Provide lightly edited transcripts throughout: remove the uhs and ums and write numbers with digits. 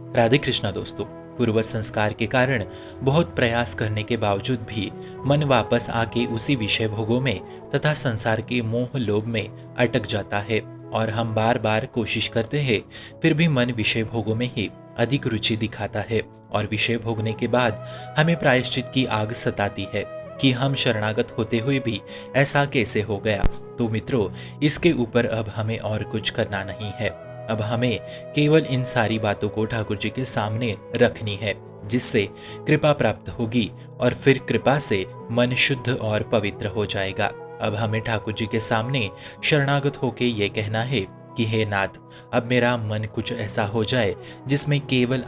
राधे कृष्णा दोस्तों। पूर्व संस्कार के कारण बहुत प्रयास करने के बावजूद भी मन वापस आके उसी विषय भोगों में तथा संसार के मोह लोभ में अटक जाता है और हम बार बार कोशिश करते हैं, फिर भी मन विषय भोगों में ही अधिक रुचि दिखाता है और विषय भोगने के बाद हमें प्रायश्चित की आग सताती है कि हम शरणागत होते हुए भी ऐसा कैसे हो गया। तो मित्रों, इसके ऊपर अब हमें और कुछ करना नहीं है। अब हमें केवल इन सारी बातों को ठाकुर जी के सामने रखनी है, जिससे कृपा प्राप्त होगी और फिर कृपा से मन शुद्ध और पवित्र हो जाएगा। अब हमें ठाकुर जी के सामने शरणागत होके ये कहना है कि हे नाथ, अब मेरा मन कुछ ऐसा हो जाए जिसमें केवल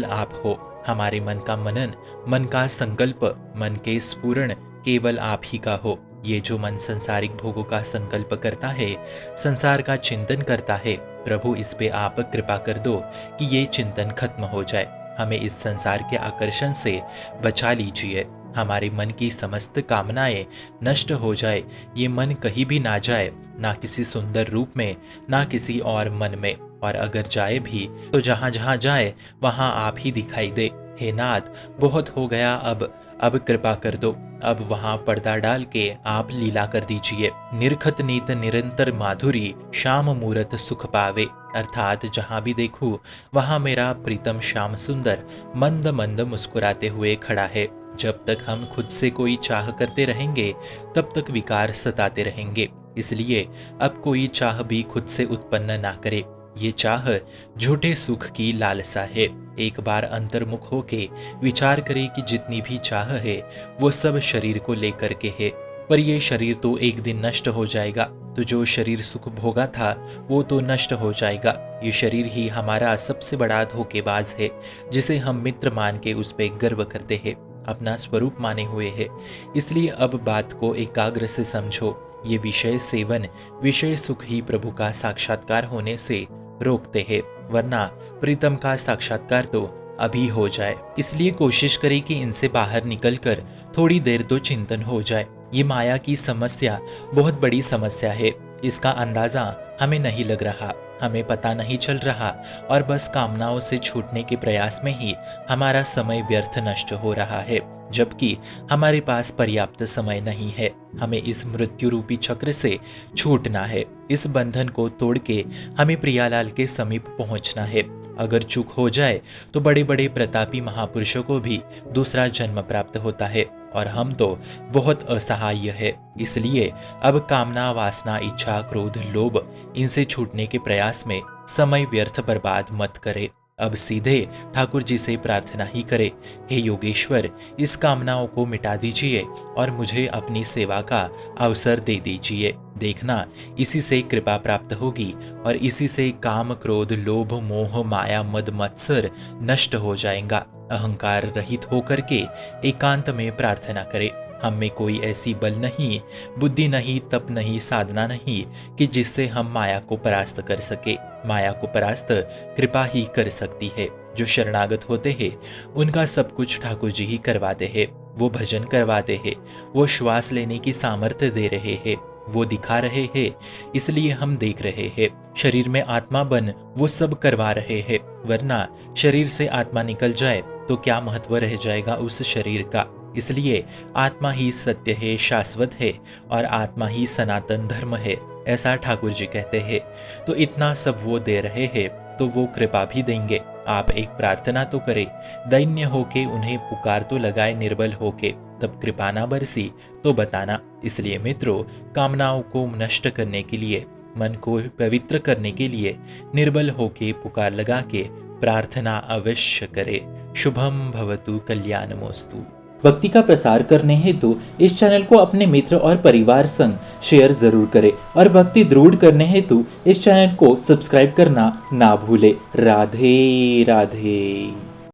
आप हो। हमारे मन का मनन, मन का संकल्प, मन के स्फुरण केवल आप ही का हो। ये जो मन संसारिक भोगों का संकल्प करता है, संसार का चिंतन करता है, प्रभु इस पे आप कृपा कर दो कि ये चिंतन खत्म हो जाए। हमें इस संसार के आकर्षण से बचा लीजिए। हमारे मन की समस्त कामनाएं नष्ट हो जाए। ये मन कहीं भी ना जाए, ना किसी सुंदर रूप में, ना किसी और मन में, और अगर जाए भी तो जहां जहां जाए वहां आप ही दिखाई दे। हे नाथ, बहुत हो गया, अब कृपा कर दो। अब वहां पर्दा डाल के आप लीला कर दीजिए। निरखत नीत निरंतर माधुरी, श्याम मूरत सुख पावे। अर्थात जहां भी देखूं वहां मेरा प्रीतम श्याम सुंदर मंद मंद मुस्कुराते हुए खड़ा है। जब तक हम खुद से कोई चाह करते रहेंगे तब तक विकार सताते रहेंगे। इसलिए अब कोई चाह भी खुद से उत्पन्न ना करे। ये चाह झूठे सुख की लालसा है। एक बार अंतर्मुख होके विचार करे कि जितनी भी चाह है वो सब शरीर को लेकर के है, पर ये शरीर तो एक दिन नष्ट हो जाएगा। तो जो शरीर सुख भोगा था वो तो नष्ट हो जाएगा। ये शरीर ही हमारा सबसे बड़ा धोखेबाज है, जिसे हम मित्र मान के उस पर गर्व करते हैं, अपना स्वरूप माने हुए है। इसलिए अब बात को एकाग्र से समझो। ये विषय सेवन, विषय सुख ही प्रभु का साक्षात्कार होने से रोकते हैं, वरना प्रीतम का साक्षात्कार तो अभी हो जाए। इसलिए कोशिश करें कि इनसे बाहर निकलकर थोड़ी देर तो चिंतन हो जाए। ये माया की समस्या बहुत बड़ी समस्या है। इसका अंदाजा हमें नहीं लग रहा, हमें पता नहीं चल रहा, और बस कामनाओं से छूटने के प्रयास में ही हमारा समय व्यर्थ नष्ट हो रहा है, जबकि हमारे पास पर्याप्त समय नहीं है। हमें इस मृत्यु रूपी चक्र से छूटना है। इस बंधन को तोड़ के हमें प्रियालाल के समीप पहुंचना है। अगर चूक हो जाए तो बड़े बड़े प्रतापी महापुरुषों को भी दूसरा जन्म प्राप्त होता है, और हम तो बहुत असहाय है। इसलिए अब कामना, वासना, इच्छा, क्रोध, लोभ, इनसे छूटने के प्रयास में समय व्यर्थ बर्बाद मत करे। अब सीधे ठाकुर जी से प्रार्थना ही करे, हे योगेश्वर, इस कामनाओं को मिटा दीजिए और मुझे अपनी सेवा का अवसर दे दीजिए। देखना, इसी से कृपा प्राप्त होगी और इसी से काम, क्रोध, लोभ, मोह, माया, मद, मत्सर नष्ट हो जाएगा। अहंकार रहित होकर के एकांत में प्रार्थना करे। हम में कोई ऐसी बल नहीं, बुद्धि नहीं, तप नहीं, साधना नहीं कि जिससे हम माया को परास्त कर सके। माया को परास्त कृपा ही कर सकती है। जो शरणागत होते हैं उनका सब कुछ ठाकुर जी ही करवाते हैं। वो भजन करवाते हैं, वो श्वास लेने की सामर्थ्य दे रहे हैं, वो दिखा रहे हैं, इसलिए हम देख रहे हैं। शरीर में आत्मा बन वो सब करवा रहे हैं, वरना शरीर से आत्मा निकल जाए तो क्या महत्व रह जाएगा उस शरीर का। इसलिए आत्मा ही सत्य है, शाश्वत है, और आत्मा ही सनातन धर्म है, ऐसा ठाकुर जी कहते हैं। तो इतना सब वो दे रहे हैं तो वो कृपा भी देंगे। आप एक प्रार्थना तो करें, दैन्य होके उन्हें पुकार तो लगाए निर्बल होके, तब कृपा ना बरसी तो बताना। इसलिए मित्रों, कामनाओं को नष्ट करने के लिए, मन को पवित्र करने के लिए निर्बल होके पुकार लगा के प्रार्थना अवश्य करे। शुभम भवतु कल्याणमोस्तु। भक्ति का प्रसार करने हेतु इस चैनल को अपने मित्र और परिवार संग शेयर जरूर करें, और भक्ति दृढ़ करने हेतु इस चैनल को सब्सक्राइब करना ना भूले। राधे राधे।